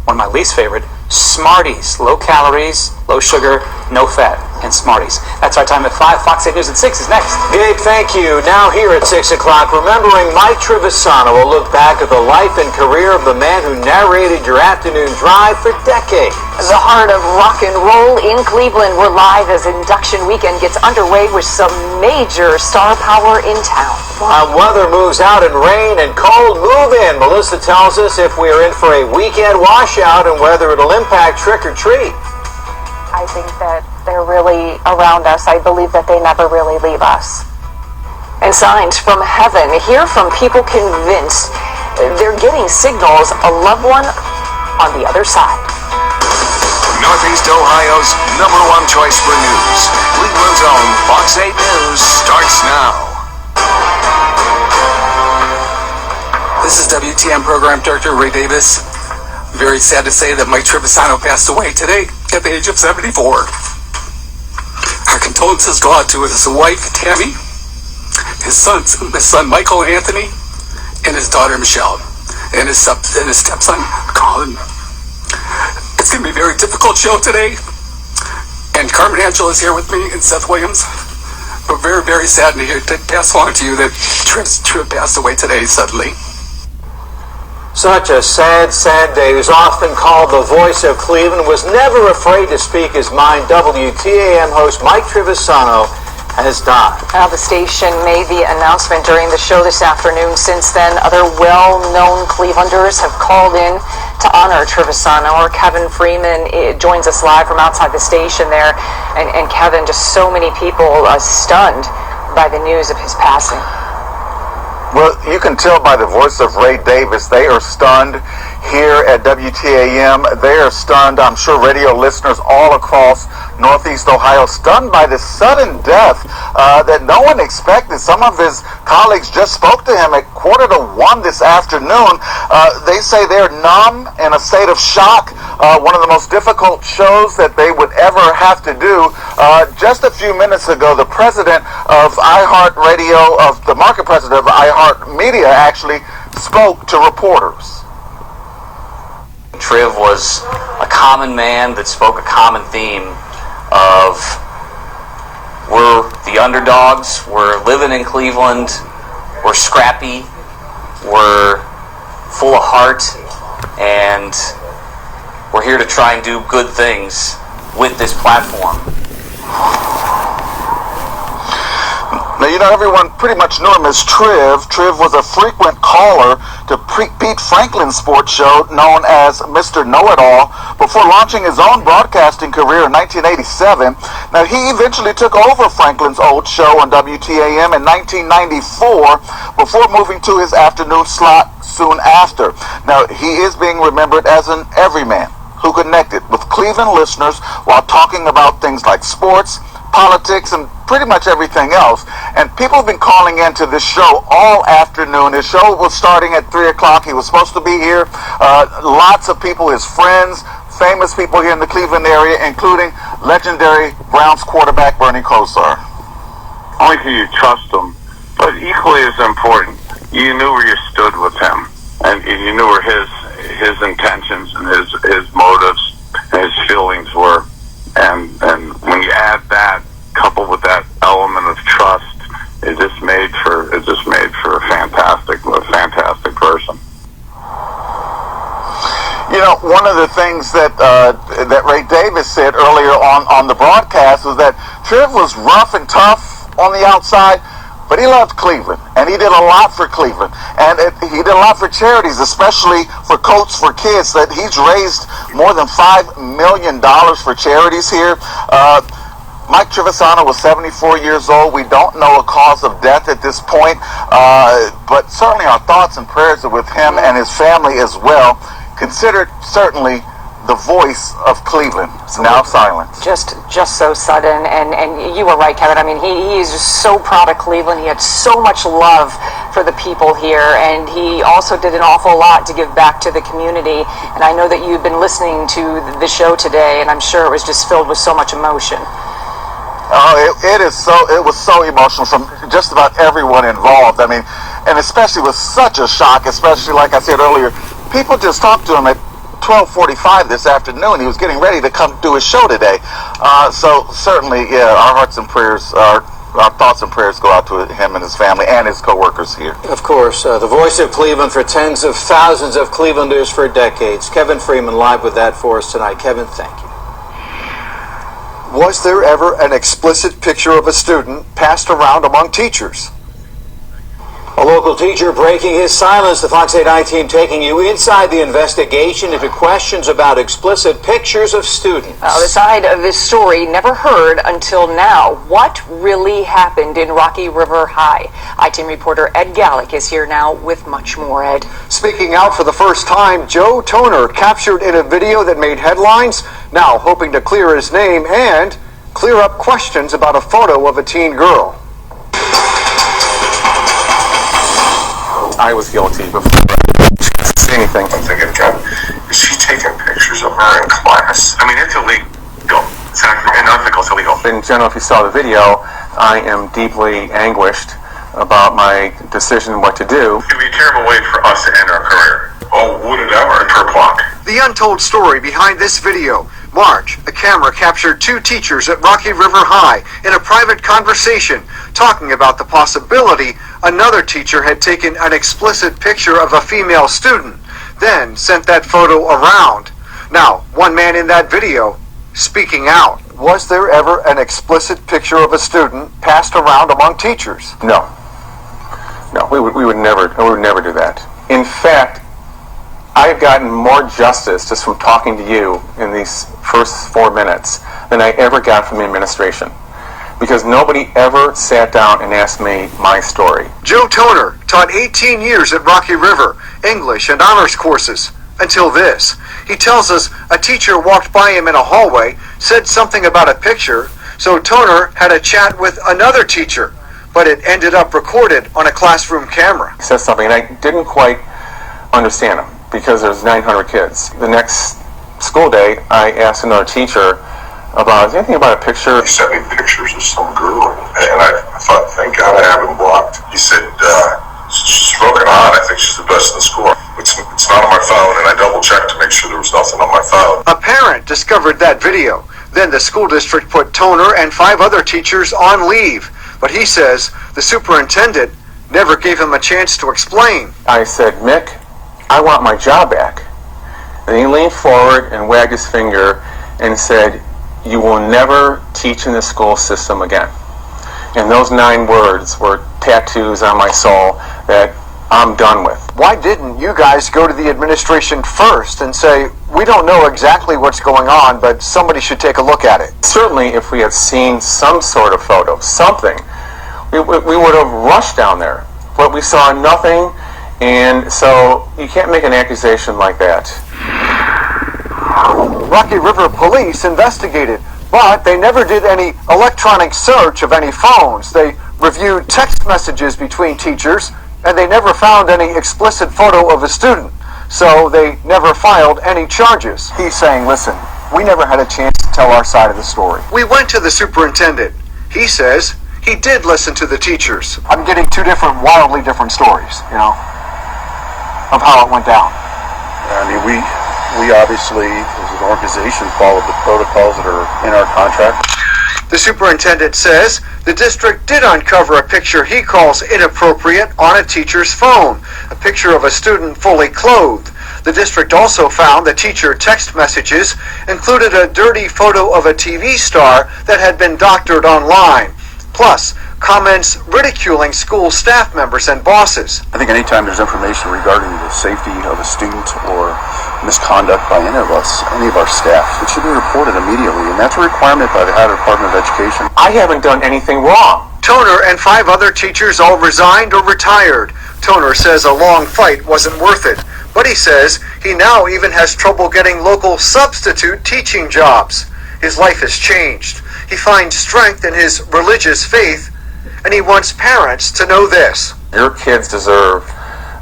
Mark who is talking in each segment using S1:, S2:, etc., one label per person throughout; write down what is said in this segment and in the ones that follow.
S1: one of my least favorite, Smarties. Low calories, low sugar, no fat, and Smarties. That's our time at 5. Fox 8 News at 6 is next.
S2: Gabe, thank you. Now here at 6 o'clock, remembering Mike Trevisano, will look back at the life and career of the man who narrated your afternoon drive for decades.
S3: The heart of rock and roll in Cleveland. We're live as induction weekend gets underway with some major star power in town.
S2: Weather moves out and rain and cold move in. Melissa tells us if we are in for a weekend washout and whether it'll impact trick or treat.
S3: I think that they're really around us. I believe that they never really leave us. And signs from heaven. Hear from people convinced they're getting signals a loved one on the other side.
S4: Northeast Ohio's #1 choice for news. Cleveland's own Fox 8 News starts now.
S5: This is WTM Program Director Ray Davis. Very sad to say that Mike Trevisano passed away today at the age of 74. Our condolences go out to his wife, Tammy, his son Michael Anthony, and his daughter Michelle, and his stepson Colin. It's going to be a very difficult show today, and Carmen Angela is here with me, and Seth Williams. We're very, very sad to pass along to you that Triv passed away today suddenly.
S2: Such a sad, sad day. He was often called the voice of Cleveland, was never afraid to speak his mind. WTAM host Mike Trevisano has died.
S3: Now, the station made the announcement during the show this afternoon. Since then, other well-known Clevelanders have called in to honor Trevisano. Or Kevin Freeman joins us live from outside the station there. And Kevin, just so many people stunned by the news of his passing.
S6: Well, you can tell by the voice of Ray Davis, they are stunned here at WTAM. They are stunned, I'm sure radio listeners all across Northeast Ohio, stunned by the sudden death that no one expected. Some of his colleagues just spoke to him at 1:45 this afternoon. They say they're numb, in a state of shock. One of the most difficult shows that they would ever have to do. Just a few minutes ago, the president of iHeartRadio, the market president of iHeartMedia, actually spoke to reporters.
S1: Triv was a common man that spoke a common theme of we're the underdogs, we're living in Cleveland, we're scrappy, we're full of heart, and we're here to try and do good things with this platform.
S6: Now, you know, everyone pretty much knew him as Triv. Triv was a frequent caller to Pete Franklin's sports show known as Mr. Know-It-All before launching his own broadcasting career in 1987. Now, he eventually took over Franklin's old show on WTAM in 1994 before moving to his afternoon slot soon after. Now, he is being remembered as an everyman who connected with Cleveland listeners while talking about things like sports, politics, and pretty much everything else. And people have been calling into this show all afternoon. His show was starting at 3 o'clock. He was supposed to be here. Lots of people, his friends, famous people here in the Cleveland area, including legendary Browns quarterback Bernie Kosar.
S7: Only can you trust him, but equally as important, you knew where you stood with him, and you knew where his intentions and his motives and his feelings were. And when you add that, coupled with that element of trust, it just made for a fantastic person.
S6: You know, one of the things that Ray Davis said earlier on the broadcast was that Triv was rough and tough on the outside, but he loved Cleveland, and he did a lot for Cleveland, and he did a lot for charities, especially for Coats for Kids. That he's raised more than $5 million for charities here. Mike Trevisano was 74 years old. We don't know a cause of death at this point, but certainly our thoughts and prayers are with him and his family as well. Considered certainly the voice of Cleveland, now silent.
S3: Just so sudden, and you were right, Kevin. I mean, he is just so proud of Cleveland. He had so much love for the people here, and he also did an awful lot to give back to the community. And I know that you've been listening to the show today, and I'm sure it was just filled with so much emotion.
S6: Oh, it was so emotional from just about everyone involved. I mean, and especially with such a shock, especially like I said earlier, people just talked to him at 12:45 this afternoon. He was getting ready to come do his show today. So certainly, yeah, our hearts and prayers, our thoughts and prayers go out to him and his family and his co-workers here.
S2: Of course, the voice of Cleveland for tens of thousands of Clevelanders for decades. Kevin Freeman live with that for us tonight. Kevin, thank you.
S8: Was there ever an explicit picture of a student passed around among teachers?
S2: A local teacher breaking his silence. The Fox 8 I team taking you inside the investigation into questions about explicit pictures of students.
S3: The side of this story never heard until now. What really happened in Rocky River High? I team reporter Ed Gallick is here now with much more. Ed.
S8: Speaking out for the first time, Joe Toner captured in a video that made headlines, now hoping to clear his name and clear up questions about a photo of a teen girl.
S9: I was guilty before I could say anything.
S7: I'm thinking, God, is she taking pictures of her in class? I mean, it's illegal. It's unethical. It's illegal.
S9: In general, if you saw the video, I am deeply anguished about my decision what to do.
S7: It would be a terrible way for us to end our career. Oh, would it ever? Per clock.
S8: The untold story behind this video. March, a camera captured two teachers at Rocky River High in a private conversation talking about the possibility another teacher had taken an explicit picture of a female student, then sent that photo around. Now, one man in that video speaking out. Was there ever an explicit picture of a student passed around among teachers?
S9: No, we would never do that. In fact, I've gotten more justice just from talking to you in these first 4 minutes than I ever got from the administration, because nobody ever sat down and asked me my story.
S8: Joe Toner taught 18 years at Rocky River, English and honors courses, until this. He tells us a teacher walked by him in a hallway, said something about a picture, so Toner had a chat with another teacher, but it ended up recorded on a classroom camera.
S9: He said something and I didn't quite understand him, because there's 900 kids. The next school day, I asked another teacher about, is there anything about a picture?
S7: He sent me pictures of some girl, and I thought, thank God I have him blocked. He said, she's smoking hot. I think she's the best in the school. It's not on my phone, and I double-checked to make sure there was nothing on my phone.
S8: A parent discovered that video. Then the school district put Toner and 5 other teachers on leave. But he says the superintendent never gave him a chance to explain.
S9: I said, Mick, I want my job back. And he leaned forward and wagged his finger and said, you will never teach in the school system again. And those 9 words were tattoos on my soul that I'm done with.
S8: Why didn't you guys go to the administration first and say, we don't know exactly what's going on, but somebody should take a look at it?
S9: Certainly, if we had seen some sort of photo, something, we would have rushed down there. But we saw nothing, and so you can't make an accusation like that.
S8: Rocky River Police investigated, but they never did any electronic search of any phones. They reviewed text messages between teachers, and they never found any explicit photo of a student, so they never filed any charges. He's saying, listen, we never had a chance to tell our side of the story. We went to the superintendent. He says he did listen to the teachers. I'm getting 2 different, wildly different stories, of how it went down.
S10: I mean, we obviously, as an organization, followed the protocols that are in our contract.
S8: The superintendent says the district did uncover a picture he calls inappropriate on a teacher's phone, a picture of a student fully clothed. The district also found the teacher text messages included a dirty photo of a TV star that had been doctored online, plus comments ridiculing school staff members and bosses.
S10: I think anytime there's information regarding the safety of a student or misconduct by any of us, any of our staff, it should be reported immediately, and that's a requirement by the Ohio Department of Education.
S9: I haven't done anything wrong.
S8: Toner and 5 other teachers all resigned or retired. Toner says a long fight wasn't worth it, but he says he now even has trouble getting local substitute teaching jobs. His life has changed. He finds strength in his religious faith, and he wants parents to know this.
S9: Your kids deserve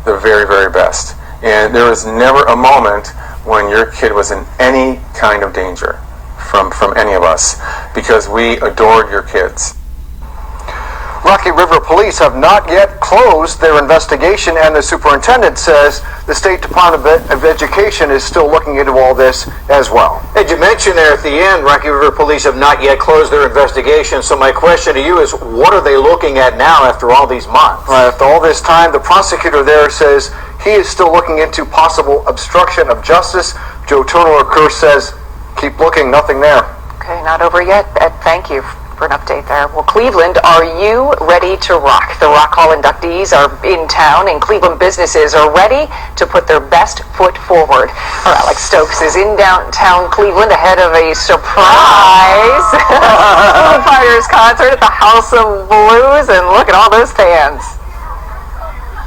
S9: the very, very best. And there was never a moment when your kid was in any kind of danger from any of us, because we adored your kids.
S8: Rocky River Police have not yet closed their investigation, and the superintendent says the State Department of Education is still looking into all this as well.
S2: As you mentioned there at the end, Rocky River Police have not yet closed their investigation. So my question to you is, what are they looking at now after all these months?
S8: After all this time, the prosecutor there says he is still looking into possible obstruction of justice. Joe Turner, of course, says, keep looking, nothing there.
S3: Okay, not over yet. Ed, thank you for an update there. Well, Cleveland, are you ready to rock? The Rock Hall inductees are in town, and Cleveland businesses are ready to put their best foot forward. Our Alex Stokes is in downtown Cleveland ahead of a surprise Foo Fighters concert at the House of Blues, and look at all those fans.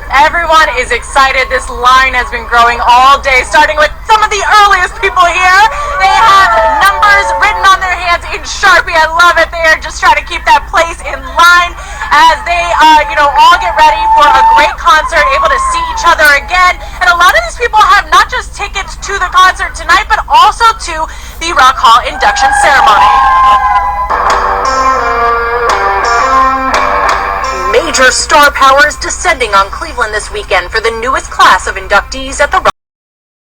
S11: Everyone is excited. This line has been growing all day, starting with some of the earliest people here. They have numbers written on their hands in Sharpie. I love it. They are just trying to keep that place in line as they, all get ready for a great concert, able to see each other again. And a lot of these people have not just tickets to the concert tonight, but also to the Rock Hall induction ceremony. Major star power is descending on Cleveland this weekend for the newest class of inductees at the